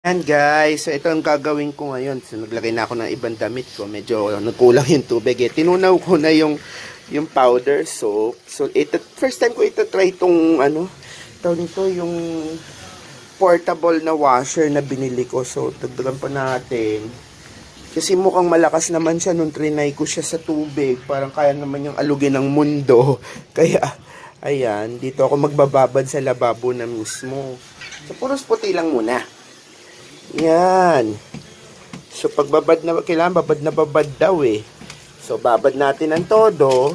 And guys, so ito ang gagawin ko ngayon. So naglagay na ako ng ibang damit ko. Medyo nagkulang yung tubig eh. Tinunaw ko na yung powder soap. So ito, first time ko ito try itong tawag nito yung portable na washer na binili ko. So dagdagan pa natin. Kasi mukhang malakas naman siya nung trinay ko siya sa tubig. Parang kaya naman yung alugin ng mundo. Kaya, ayan, dito ako magbababad sa lababo na mismo. So puros puti lang muna. Yan. So, pagbabad na, kailangan babad daw eh. So, babad natin ang todo.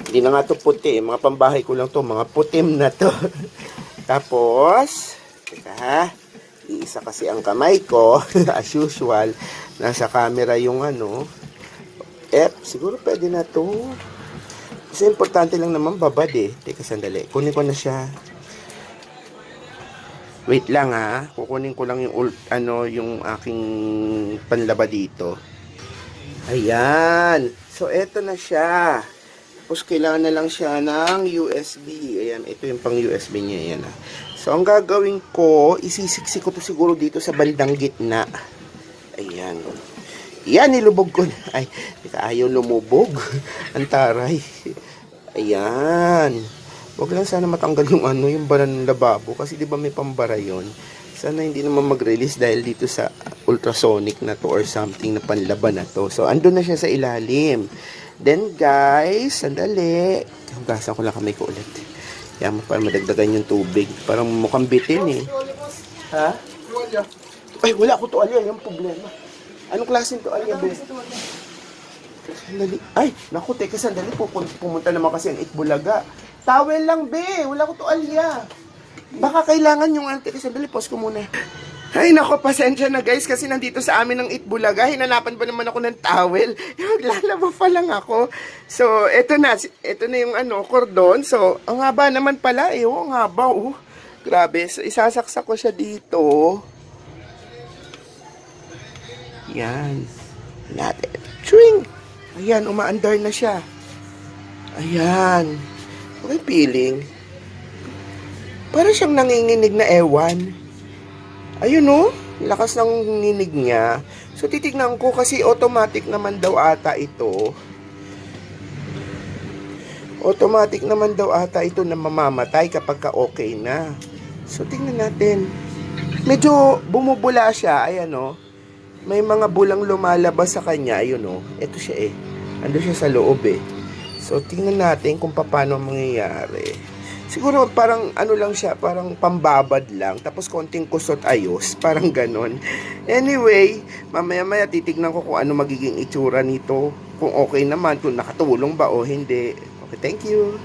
Hindi na nga ito puti. Mga pambahay ko lang to. Mga putim na to. Tapos, teka ha. Iisa kasi ang kamay ko. As usual. Nasa camera yung siguro pwede na to. Kasi importante lang naman babad eh. Teka sandali. Kunin ko na siya. Wait lang ha. Kukunin ko lang yung aking panlaba dito. Ayan. So, eto na siya. Tapos, kailangan na lang siya ng USB. Ayan. Ito yung pang USB niya. Ayan ha. So, ang gagawin ko, isisiksi ko to siguro dito sa bandang gitna. Ayan. Ayan, nilubog ko na. Ay, ayaw lumubog. Ang taray. Ayan. Huwag lang sana matanggal yung bara ng lababo kasi 'di ba may pambara 'yon. Sana hindi naman mag-release dahil dito sa ultrasonic na to or something na panlaban na to. So andun na siya sa ilalim. Then guys, sandali. Hugasan ko lang kamay ko ulit. Yan para madagdagan yung tubig. Parang mukhang bitin eh. Ha? Ay, wala ko tuwalya. Yung problema. Anong klaseng tuwalya, be? Sandali. Ay, naku, teka, sandali. Pumunta naman kasi ang Itbulaga. Towel lang, be. Wala ko tuwalya. Baka kailangan yung teka, sandali. Pause ko muna. Ay, naku, pasensya na guys. Kasi nandito sa amin ng Itbulaga. Hinanapan ba naman ako ng towel? Maglalaba pa lang ako. So, eto na. Eto na yung cordon. So, ang haba naman pala. Ang haba, oh. Grabe. So, isasaksak ko siya dito. Yan. Natin. Chewing! Ayan, umaandar na siya. Ayan. Okay, feeling. Para siyang nanginginig na ewan. Ayun oh, lakas ng nginig niya. So, titignan ko kasi automatic naman daw ata ito. Automatic naman daw ata ito na mamamatay kapag ka okay na. So, tingnan natin. Medyo bumubula siya. Ayan oh. May mga bulang lumalabas sa kanya. Ayun oh. Ito siya eh. Ando siya sa loob eh. So, tingnan natin kung paano mangyayari. Siguro parang lang siya, parang pambabad lang. Tapos konting kusot ayos. Parang ganon. Anyway, mamaya-maya titignan ko kung ano magiging itsura nito. Kung okay naman, kung nakatulong ba o hindi. Okay, thank you.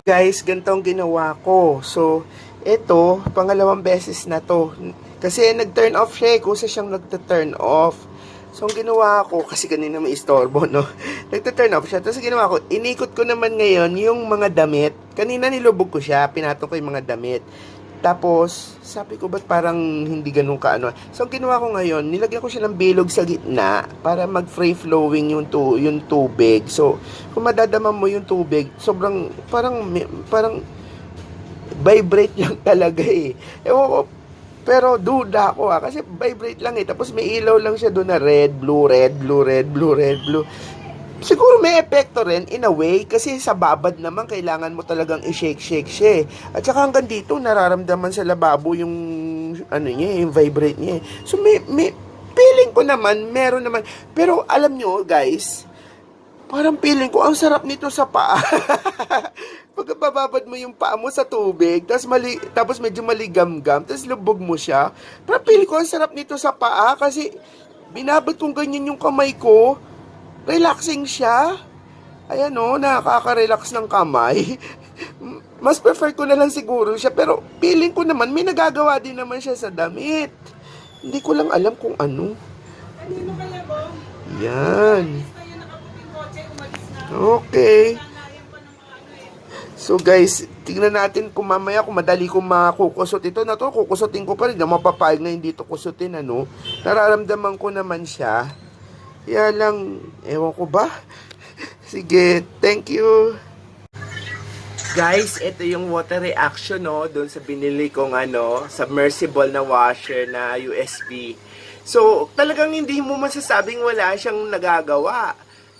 Guys, ganito ang ginawa ko. So, ito, pangalawang beses na to. Kasi nag-turn off siya eh. Kusa siyang nagta-turn off. So, ang ginawa ko, kasi kanina may istorbo, no? Nagta-turn off siya. Tapos, ginawa ko, inikot ko naman ngayon yung mga damit. Kanina nilubog ko siya, pinatong ko yung mga damit. Tapos, sabi ko, ba't parang hindi ganun kaano? So, ang ginawa ko ngayon, nilagyan ko siya ng bilog sa gitna para mag-free flowing yung tubig. So, kung madadama mo yung tubig, sobrang, parang vibrate lang talaga eh. Ewan ko, pero duda ako kasi vibrate lang eh. Tapos may ilaw lang siya doon na red, blue, red, blue, red, blue, red, blue. Siguro may epekto rin in a way kasi sa babad naman kailangan mo talagang i-shake siya eh. At saka hanggang dito nararamdaman sa lababo yung niya, yung vibrate niya eh. So may feeling ko naman, meron naman. Pero alam nyo guys, parang feeling ko ang sarap nito sa paa. Pag bababad mo yung paa mo sa tubig, tapos medyo maligam-gam, tapos lubog mo siya. Pero feeling ko ang sarap nito sa paa kasi binabad kong ganyan yung kamay ko. Relaxing siya. Ayan o, nakaka-relax ng kamay. Mas prefer ko na lang siguro siya, pero feeling ko naman, may nagagawa din naman siya sa damit. Hindi ko lang alam kung ano. Yan. Okay. So guys, tingnan natin kung mamaya kung madali kong makukusot ito na to. Kukusotin ko pa rin. Mapapayag na hindi ito kusutin Nararamdaman ko naman siya. Kaya lang, ewan ko ba? Sige, thank you. Guys, ito yung water reaction no, doon sa binili kong submersible na washer na USB. So, talagang hindi mo masasabing wala siyang nagagawa.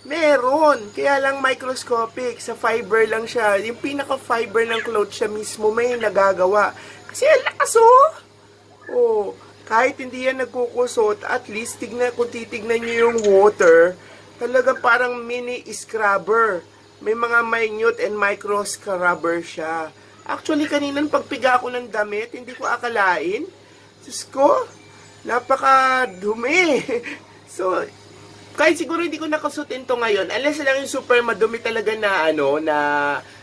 Meron, kaya lang microscopic, sa fiber lang siya. Yung pinaka-fiber ng cloth siya mismo may nagagawa. Kasi ang lakas oh! Oh, kahit hindi yan nagkukusot, at least kung titignan nyo yung water, talagang parang mini scrubber. May mga minute and micro scrubber siya. Actually, kaninang pagpiga ko ng damit, hindi ko akalain. Diyos ko, napaka-dumi. So, kahit siguro hindi ko nakasutin to ngayon, unless lang yung super madumi talaga na na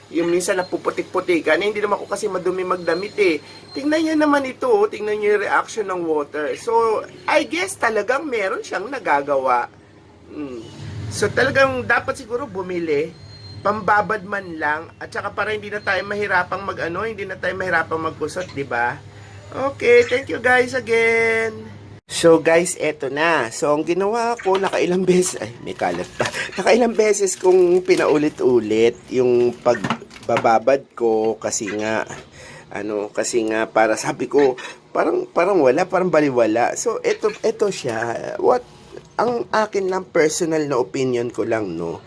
yung minsan napuputik-putikan, hindi naman ako kasi madumi magdamit eh. Tingnan nyo naman ito, tingnan nyo yung reaction ng water. So, I guess talagang meron siyang nagagawa. So, talagang dapat siguro bumili, pambabad man lang, at saka para hindi na tayo mahirapang hindi na tayo mahirapang magkusot, di ba? Okay, thank you guys again. So guys, eto na. So ang ginawa ko, nakailang beses, ay may kalat pa. Nakailang beses kong pinaulit-ulit yung pagbababad ko kasi nga para sabi ko, parang wala, parang baliwala. So eto siya. Ang akin lang personal na opinion ko lang, no.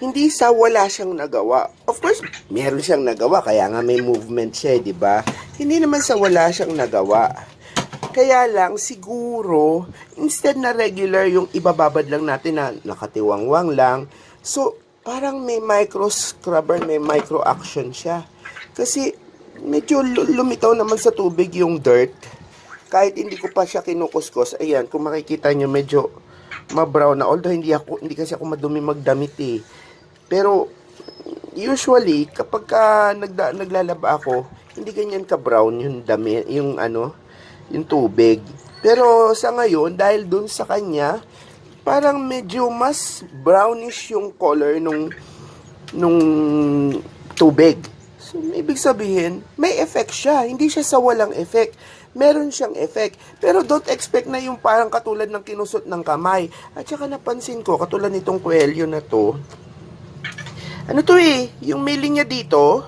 Hindi sa wala siyang nagawa. Of course, meron siyang nagawa, kaya nga may movement siya, di ba? Hindi naman sa wala siyang nagawa. Kaya lang, siguro, instead na regular yung ibababad lang natin na nakatiwangwang lang, so, parang may micro scrubber, may micro action siya. Kasi, medyo lumitaw naman sa tubig yung dirt. Kahit hindi ko pa siya kinukuskus, ayan, kung makikita nyo, medyo ma-brown na. Although, hindi kasi ako madumi magdamit eh. Pero, usually, kapag naglalaba ako, hindi ganyan ka-brown yung dami, yung tubig. Pero, sa ngayon, dahil dun sa kanya, parang medyo mas brownish yung color nung tubig. So, ibig sabihin, may effect siya. Hindi siya sa walang effect. Meron siyang effect. Pero don't expect na yung parang katulad ng kinusot ng kamay. At saka napansin ko, katulad nitong kwelyo na to, yung may linya dito,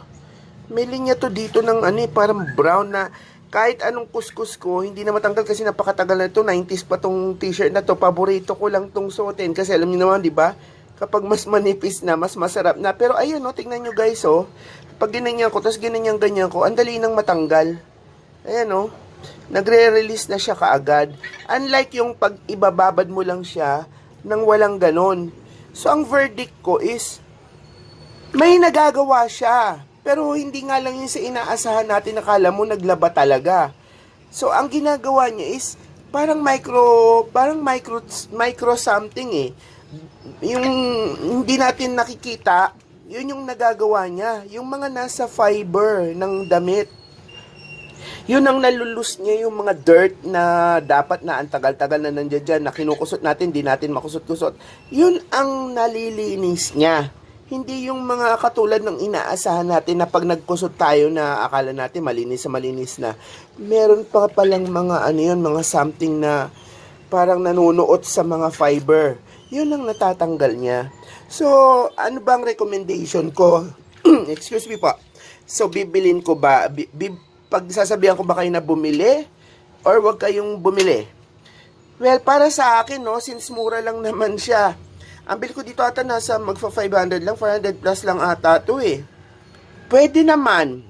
may linya to dito ng parang brown na kahit anong kuskus ko, hindi na matanggal kasi napakatagal na ito, 90s pa tong t-shirt na to, paborito ko lang tong suotin kasi alam niyo naman, di ba? Kapag mas manipis na, mas masarap na. Pero ayun, tingnan nyo guys, pag ginanyan ko, tapos ganyan ko, ang dali nang matanggal. Ayan, nagre-release na siya kaagad. Unlike yung pag ibababad mo lang siya nang walang ganon. So, ang verdict ko is, may nagagawa siya. Pero hindi nga lang yung sa inaasahan natin, nakala mo naglaba talaga. So, ang ginagawa niya is, parang micro something eh. Yung hindi natin nakikita, yun yung nagagawa niya. Yung mga nasa fiber ng damit. Yun ang nalulus niya, yung mga dirt na dapat na ang tagal-tagal na nandiyan dyan, na kinukusot natin, di natin makusot-kusot. Yun ang nalilinis niya. Hindi yung mga katulad ng inaasahan natin na pag nagkusot tayo na akala natin malinis na. Meron pa palang mga mga something na parang nanunuot sa mga fiber. Yun ang natatanggal niya. So, ano bang recommendation ko? Excuse me po. So, bibilin ko ba? Pag sasabihan ko ba kayo na bumili? Or wag kayong bumili? Well, para sa akin, since mura lang naman siya, ang bill ko dito ata nasa magfa 500 lang, 400 plus lang ata to eh. Pwede naman.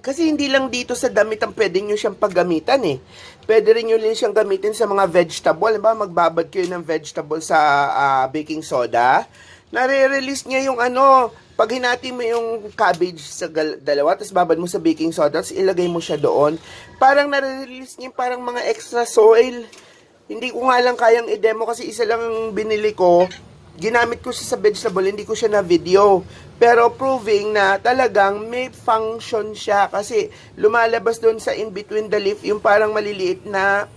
Kasi hindi lang dito sa damit ang pwede nyo siyang paggamitan eh. Pwede rin nyo rin siyang gamitin sa mga vegetable. Diba? Magbabad kayo ng vegetable sa baking soda. Nare-release niya yung pag hinati mo yung cabbage sa dalawa, tapos babad mo sa baking soda, tapos ilagay mo siya doon. Parang nare-release niya parang mga extra soil. Hindi ko nga lang kayang i-demo kasi isa lang ang binili ko. Ginamit ko siya sa vegetable, hindi ko siya na video. Pero proving na talagang may function siya kasi lumalabas doon sa in between the leaf yung parang maliliit na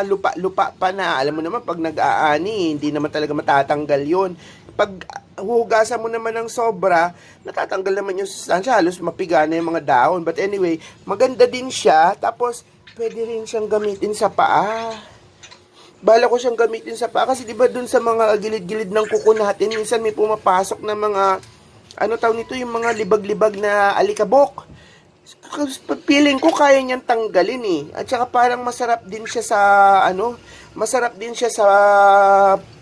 lupa pa na. Alam mo naman pag nag-aani, hindi naman talaga matatanggal yun. Pag hugasan mo naman ng sobra, natatanggal naman yung sustansya, halos mapiga na yung mga dahon. But anyway, maganda din siya. Tapos pwede rin siyang gamitin sa paa. Bala ko siyang gamitin sa paa kasi 'di ba dun sa mga gilid-gilid ng kuko natin minsan may pumapasok na mga ano tawag nito, yung mga libag-libag na alikabok. Feeling ko kaya niyang tanggalin eh. At saka parang masarap din siya sa masarap din siya sa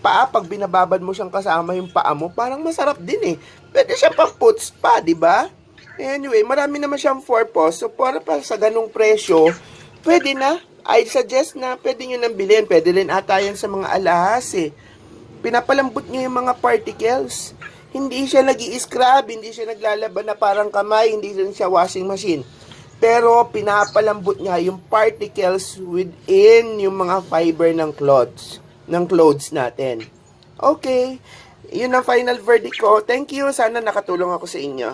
paa pag binababad mo siyang kasama yung paa mo. Parang masarap din eh. Pwede siya pang foot spa, di ba? Anyway, marami naman siyang purpose. So para pa sa ganung presyo, pwede na. I suggest na pwede nyo nang bilhin. Pwede rin ata yan sa mga alahas eh. Pinapalambot nyo yung mga particles. Hindi siya nag-i-scrub, hindi siya naglalaban na parang kamay, hindi rin siya washing machine. Pero pinapalambot niya yung particles within yung mga fiber ng clothes natin. Okay, yun ang final verdict ko. Thank you, sana nakatulong ako sa inyo.